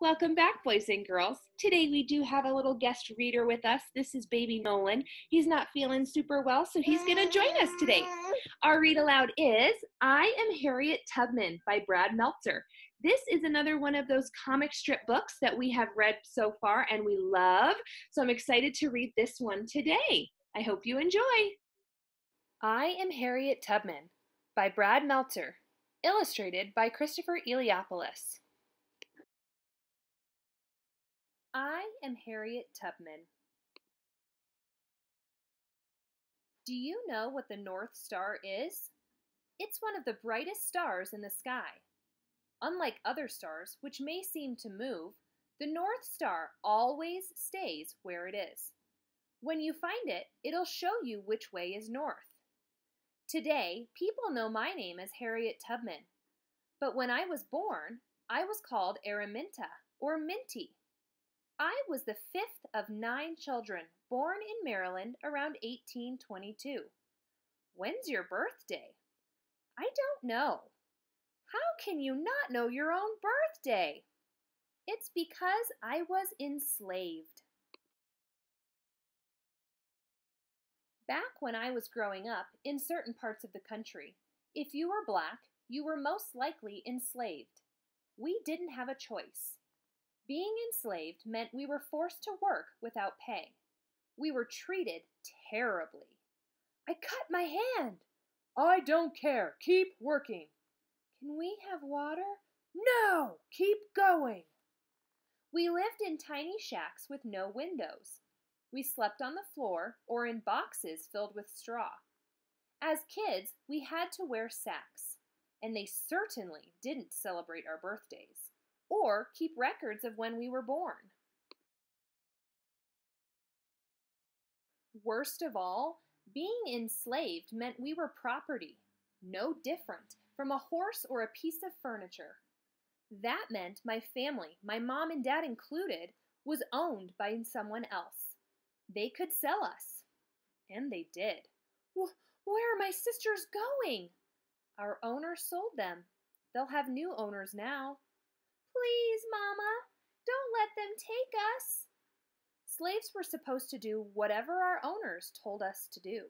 Welcome back, boys and girls. Today we do have a little guest reader with us. This is baby Nolan. He's not feeling super well, so he's going to join us today. Our read aloud is I Am Harriet Tubman by Brad Meltzer. This is another one of those comic strip books that we have read so far and we love, so I'm excited to read this one today. I hope you enjoy. I Am Harriet Tubman by Brad Meltzer, illustrated by Christopher Eliopoulos. I am Harriet Tubman. Do you know what the North Star is? It's one of the brightest stars in the sky. Unlike other stars, which may seem to move, the North Star always stays where it is. When you find it, it'll show you which way is north. Today, people know my name as Harriet Tubman, but when I was born, I was called Araminta or Minty. I was the fifth of 9 children born in Maryland around 1822. When's your birthday? I don't know. How can you not know your own birthday? It's because I was enslaved. Back when I was growing up in certain parts of the country, if you were black, you were most likely enslaved. We didn't have a choice. Being enslaved meant we were forced to work without pay. We were treated terribly. I cut my hand. I don't care. Keep working. Can we have water? No! Keep going. We lived in tiny shacks with no windows. We slept on the floor or in boxes filled with straw. As kids, we had to wear sacks, and they certainly didn't celebrate our birthdays or keep records of when we were born. Worst of all, being enslaved meant we were property, no different from a horse or a piece of furniture. That meant my family, my mom and dad included, was owned by someone else. They could sell us. And they did. Where are my sisters going? Our owners sold them. They'll have new owners now. Please, Mama, don't let them take us. Slaves were supposed to do whatever our owners told us to do.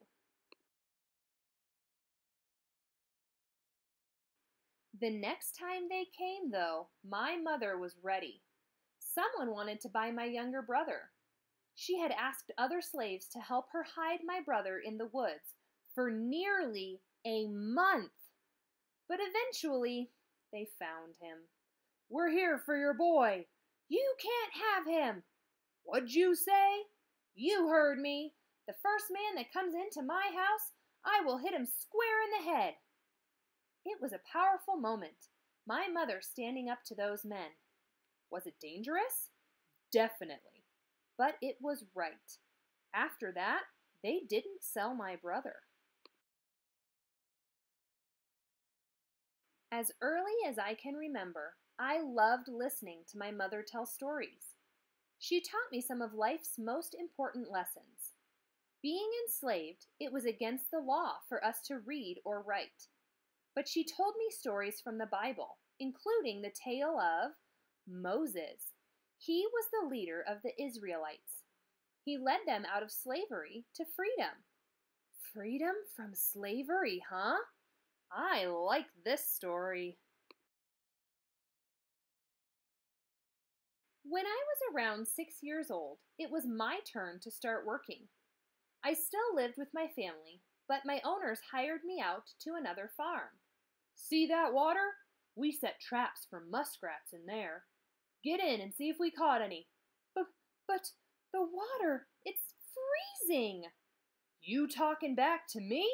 The next time they came, though, my mother was ready. Someone wanted to buy my younger brother. She had asked other slaves to help her hide my brother in the woods for nearly a month. But eventually, they found him. We're here for your boy. You can't have him. What'd you say? You heard me. The first man that comes into my house, I will hit him square in the head. It was a powerful moment, my mother standing up to those men. Was it dangerous? Definitely. But it was right. After that, they didn't sell my brother. As early as I can remember, I loved listening to my mother tell stories. She taught me some of life's most important lessons. Being enslaved, it was against the law for us to read or write. But she told me stories from the Bible, including the tale of Moses. He was the leader of the Israelites. He led them out of slavery to freedom. Freedom from slavery, huh? I like this story. When I was around 6 years old, it was my turn to start working. I still lived with my family, but my owners hired me out to another farm. See that water? We set traps for muskrats in there. Get in and see if we caught any. But the water, it's freezing. You talking back to me?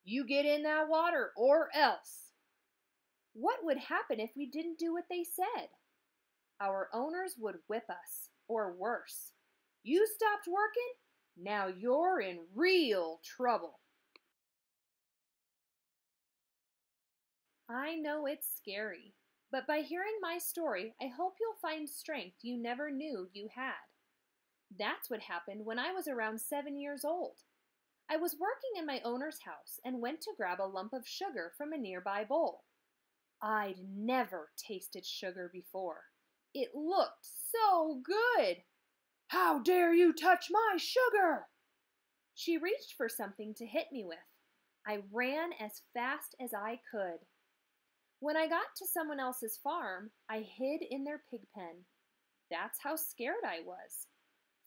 You get in that water or else. What would happen if we didn't do what they said? Our owners would whip us, or worse. You stopped working? Now you're in real trouble. I know it's scary, but by hearing my story, I hope you'll find strength you never knew you had. That's what happened when I was around 7 years old. I was working in my owner's house and went to grab a lump of sugar from a nearby bowl. I'd never tasted sugar before. It looked so good. "How dare you touch my sugar?" She reached for something to hit me with. I ran as fast as I could. When I got to someone else's farm, I hid in their pig pen. That's how scared I was.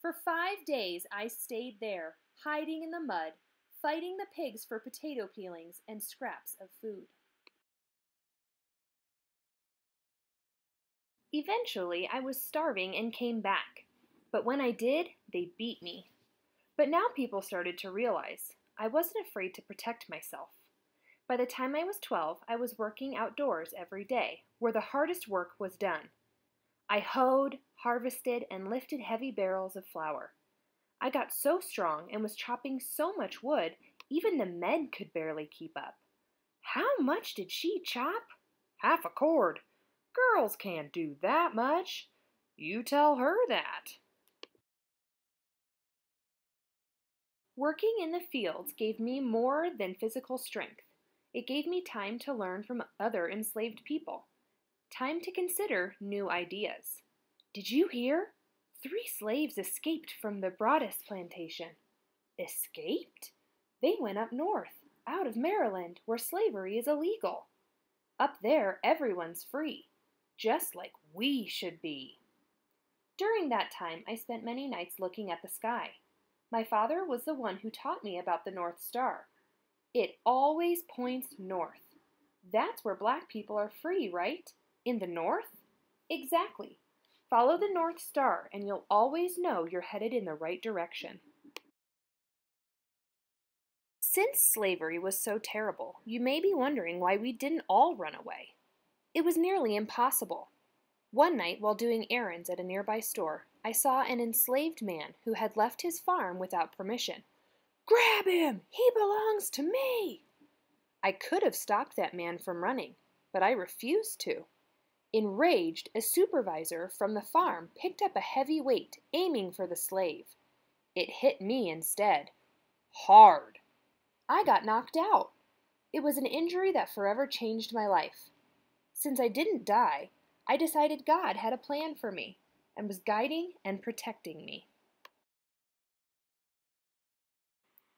For 5 days I stayed there, hiding in the mud, fighting the pigs for potato peelings and scraps of food. Eventually, I was starving and came back. But when I did, they beat me. But now people started to realize I wasn't afraid to protect myself. By the time I was 12, I was working outdoors every day, where the hardest work was done. I hoed, harvested, and lifted heavy barrels of flour. I got so strong and was chopping so much wood, even the men could barely keep up. How much did she chop? Half a cord. Girls can't do that much. You tell her that. Working in the fields gave me more than physical strength. It gave me time to learn from other enslaved people. Time to consider new ideas. Did you hear? 3 slaves escaped from the Broadus plantation. Escaped? They went up north, out of Maryland, where slavery is illegal. Up there, everyone's free, just like we should be. During that time, I spent many nights looking at the sky. My father was the one who taught me about the North Star. It always points north. That's where black people are free, right? In the north? Exactly. Follow the North Star and you'll always know you're headed in the right direction. Since slavery was so terrible, you may be wondering why we didn't all run away. It was nearly impossible. One night, while doing errands at a nearby store, I saw an enslaved man who had left his farm without permission. "Grab him! He belongs to me!" I could have stopped that man from running, but I refused to. Enraged, a supervisor from the farm picked up a heavy weight, aiming for the slave. It hit me instead. Hard. I got knocked out. It was an injury that forever changed my life. Since I didn't die, I decided God had a plan for me and was guiding and protecting me.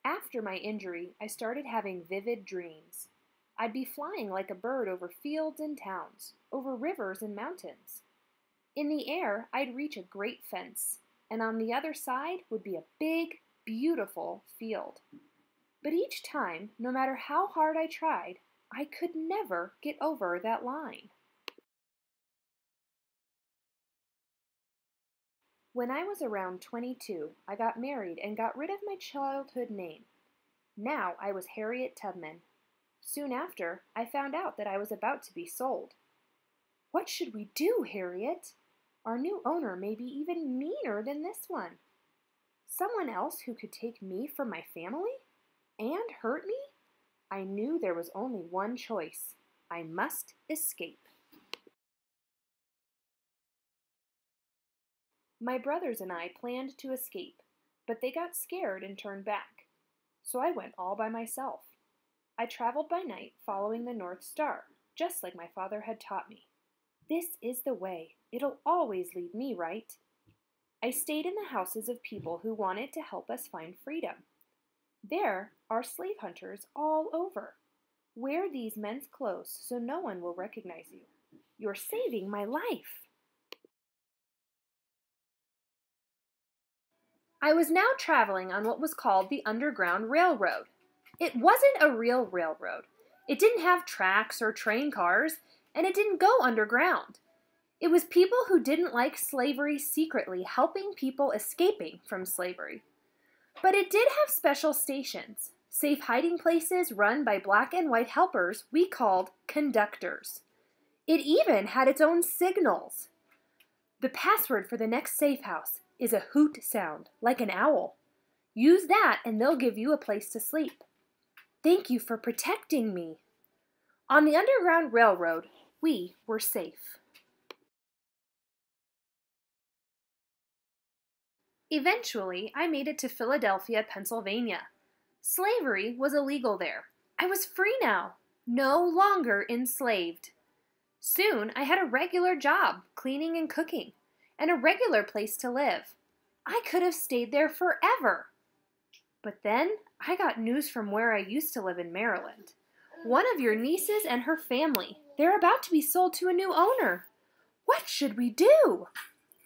After my injury, I started having vivid dreams. I'd be flying like a bird over fields and towns, over rivers and mountains. In the air, I'd reach a great fence, and on the other side would be a big, beautiful field. But each time, no matter how hard I tried, I could never get over that line. When I was around 22, I got married and got rid of my childhood name. Now I was Harriet Tubman. Soon after, I found out that I was about to be sold. What should we do, Harriet? Our new owner may be even meaner than this one. Someone else who could take me from my family? And hurt me? I knew there was only one choice. I must escape. My brothers and I planned to escape, but they got scared and turned back. So I went all by myself. I traveled by night following the North Star, just like my father had taught me. This is the way. It'll always lead me right. I stayed in the houses of people who wanted to help us find freedom. There are slave hunters all over. Wear these men's clothes so no one will recognize you. You're saving my life. I was now traveling on what was called the Underground Railroad. It wasn't a real railroad. It didn't have tracks or train cars, and it didn't go underground. It was people who didn't like slavery secretly helping people escaping from slavery. But it did have special stations, safe hiding places run by black and white helpers we called conductors. It even had its own signals. The password for the next safe house is a hoot sound, like an owl. Use that and they'll give you a place to sleep. Thank you for protecting me. On the Underground Railroad, we were safe. Eventually, I made it to Philadelphia, Pennsylvania. Slavery was illegal there. I was free now, no longer enslaved. Soon I had a regular job, cleaning and cooking, and a regular place to live. I could have stayed there forever. But then I got news from where I used to live in Maryland. One of your nieces and her family. They're about to be sold to a new owner. What should we do?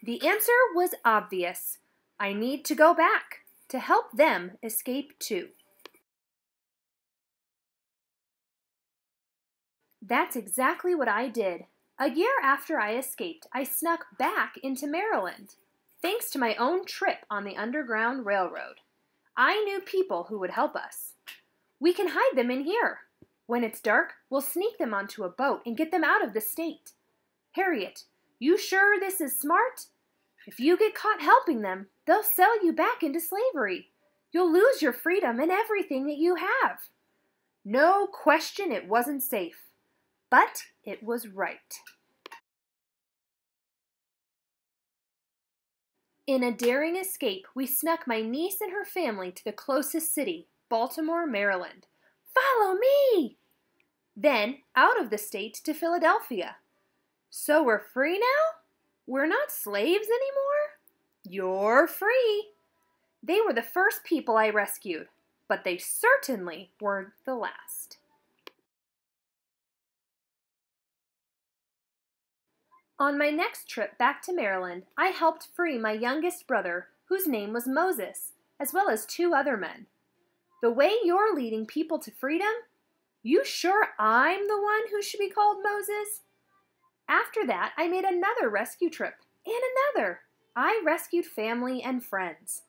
The answer was obvious. I need to go back to help them escape too. That's exactly what I did. A year after I escaped, I snuck back into Maryland, thanks to my own trip on the Underground Railroad. I knew people who would help us. We can hide them in here. When it's dark, we'll sneak them onto a boat and get them out of the state. Harriet, you sure this is smart? If you get caught helping them, they'll sell you back into slavery. You'll lose your freedom and everything that you have. No question it wasn't safe, but it was right. In a daring escape, we snuck my niece and her family to the closest city, Baltimore, Maryland. Follow me! Then, out of the state to Philadelphia. So we're free now? We're not slaves anymore? You're free. They were the first people I rescued, but they certainly weren't the last. On my next trip back to Maryland, I helped free my youngest brother, whose name was Moses, as well as 2 other men. The way you're leading people to freedom? You sure I'm the one who should be called Moses? After that, I made another rescue trip, and another. I rescued family and friends.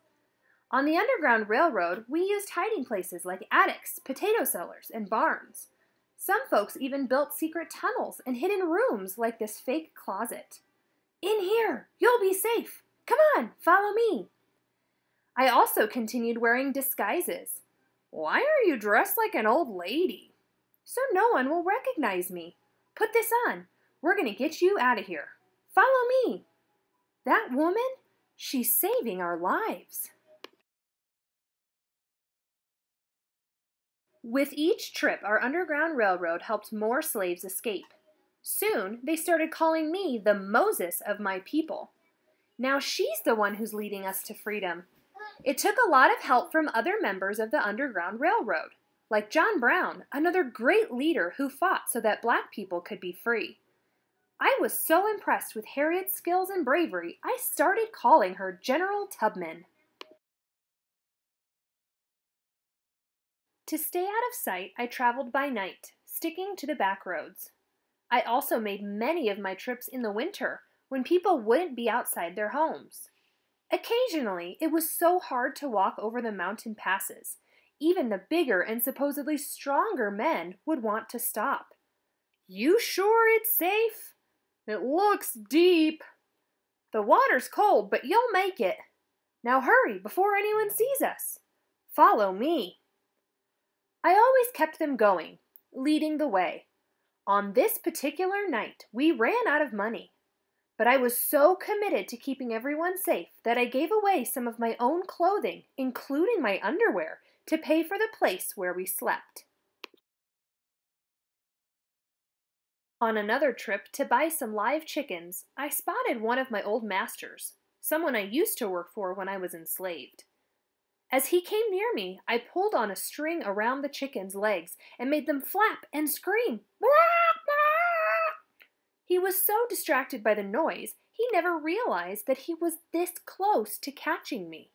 On the Underground Railroad, we used hiding places like attics, potato cellars, and barns. Some folks even built secret tunnels and hid in rooms like this fake closet. In here, you'll be safe. Come on, follow me. I also continued wearing disguises. Why are you dressed like an old lady? So no one will recognize me. Put this on. We're going to get you out of here. Follow me. That woman, she's saving our lives. With each trip, our Underground Railroad helped more slaves escape. Soon, they started calling me the Moses of my people. Now she's the one who's leading us to freedom. It took a lot of help from other members of the Underground Railroad, like John Brown, another great leader who fought so that black people could be free. I was so impressed with Harriet's skills and bravery, I started calling her General Tubman. To stay out of sight, I traveled by night, sticking to the back roads. I also made many of my trips in the winter, when people wouldn't be outside their homes. Occasionally, it was so hard to walk over the mountain passes. Even the bigger and supposedly stronger men would want to stop. You sure it's safe? It looks deep. The water's cold, but you'll make it. Now hurry before anyone sees us. Follow me. I always kept them going, leading the way. On this particular night, we ran out of money. But I was so committed to keeping everyone safe that I gave away some of my own clothing, including my underwear, to pay for the place where we slept. On another trip to buy some live chickens, I spotted one of my old masters, someone I used to work for when I was enslaved. As he came near me, I pulled on a string around the chicken's legs and made them flap and scream. He was so distracted by the noise, he never realized that he was this close to catching me.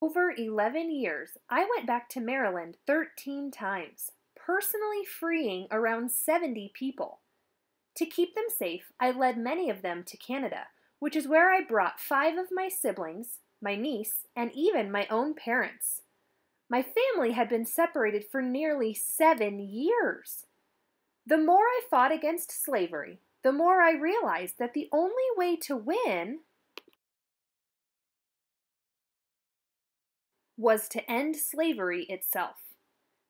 Over 11 years, I went back to Maryland 13 times, personally freeing around 70 people. To keep them safe, I led many of them to Canada, which is where I brought 5 of my siblings, my niece, and even my own parents. My family had been separated for nearly 7 years. The more I fought against slavery, the more I realized that the only way to win was to end slavery itself.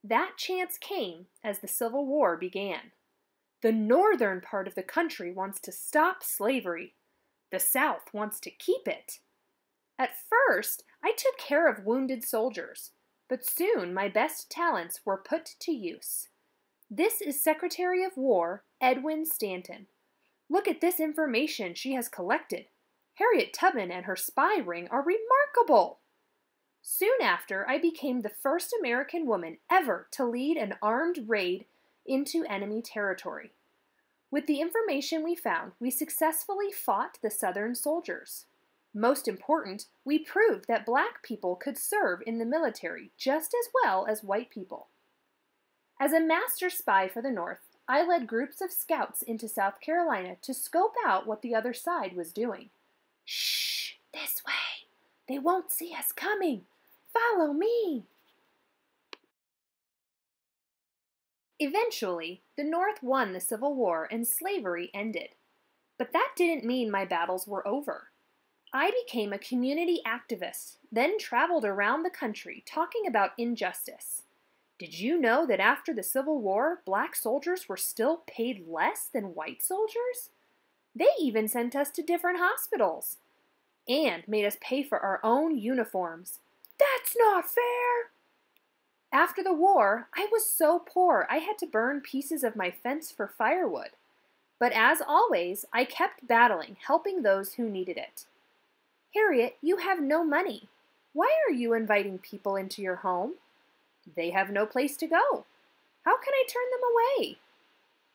That chance came as the Civil War began. The northern part of the country wants to stop slavery. The South wants to keep it. At first, I took care of wounded soldiers, but soon my best talents were put to use. This is Secretary of War Edwin Stanton. Look at this information she has collected. Harriet Tubman and her spy ring are remarkable. Soon after, I became the first American woman ever to lead an armed raid into enemy territory. With the information we found, we successfully fought the Southern soldiers. Most important, we proved that black people could serve in the military just as well as white people. As a master spy for the North, I led groups of scouts into South Carolina to scope out what the other side was doing. Shh, this way. They won't see us coming. Follow me. Eventually, the North won the Civil War and slavery ended. But that didn't mean my battles were over. I became a community activist, then traveled around the country talking about injustice. Did you know that after the Civil War, black soldiers were still paid less than white soldiers? They even sent us to different hospitals and made us pay for our own uniforms. That's not fair! After the war, I was so poor I had to burn pieces of my fence for firewood. But as always, I kept battling, helping those who needed it. Harriet, you have no money. Why are you inviting people into your home? They have no place to go. How can I turn them away?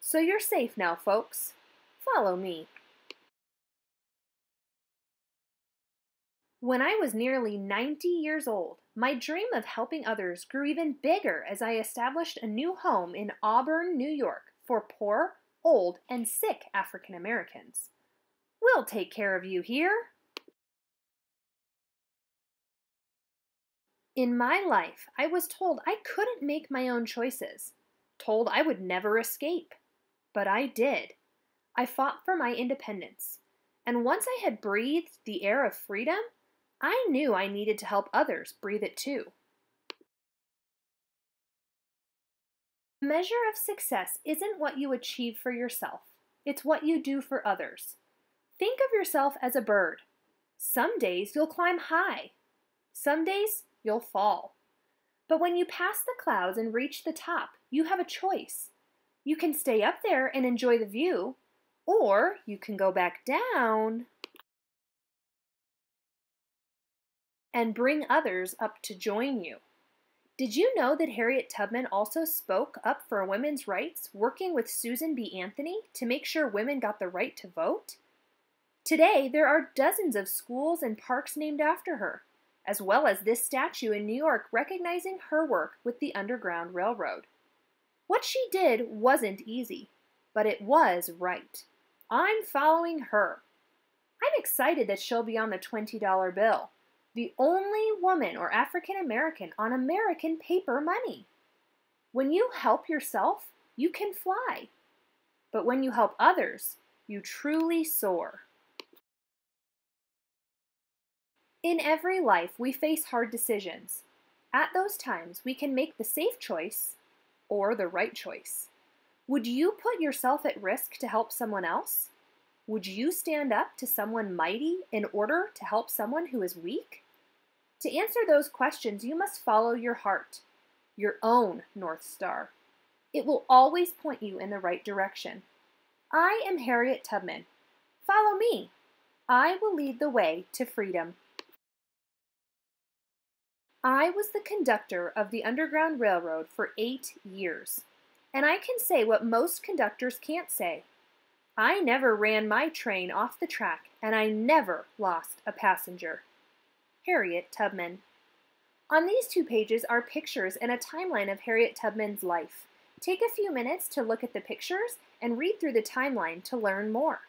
So you're safe now, folks. Follow me. When I was nearly 90 years old, my dream of helping others grew even bigger as I established a new home in Auburn, New York for poor, old, and sick African Americans. We'll take care of you here. In my life, I was told I couldn't make my own choices, told I would never escape. But I did. I fought for my independence. And once I had breathed the air of freedom, I knew I needed to help others breathe it too. The measure of success isn't what you achieve for yourself. It's what you do for others. Think of yourself as a bird. Some days you'll climb high. Some days you'll fall. But when you pass the clouds and reach the top, you have a choice. You can stay up there and enjoy the view, or you can go back down and bring others up to join you. Did you know that Harriet Tubman also spoke up for women's rights, working with Susan B. Anthony to make sure women got the right to vote? Today, there are dozens of schools and parks named after her, as well as this statue in New York recognizing her work with the Underground Railroad. What she did wasn't easy, but it was right. I'm following her. I'm excited that she'll be on the $20 bill, the only woman or African American on American paper money. When you help yourself, you can fly. But when you help others, you truly soar. In every life, we face hard decisions. At those times, we can make the safe choice or the right choice. Would you put yourself at risk to help someone else? Would you stand up to someone mighty in order to help someone who is weak? To answer those questions, you must follow your heart, your own North Star. It will always point you in the right direction. I am Harriet Tubman. Follow me. I will lead the way to freedom. I was the conductor of the Underground Railroad for 8 years, and I can say what most conductors can't say. I never ran my train off the track, and I never lost a passenger. Harriet Tubman. On these 2 pages are pictures and a timeline of Harriet Tubman's life. Take a few minutes to look at the pictures and read through the timeline to learn more.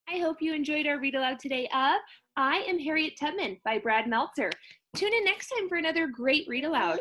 I hope you enjoyed our read aloud today of I Am Harriet Tubman by Brad Meltzer. Tune in next time for another great read aloud.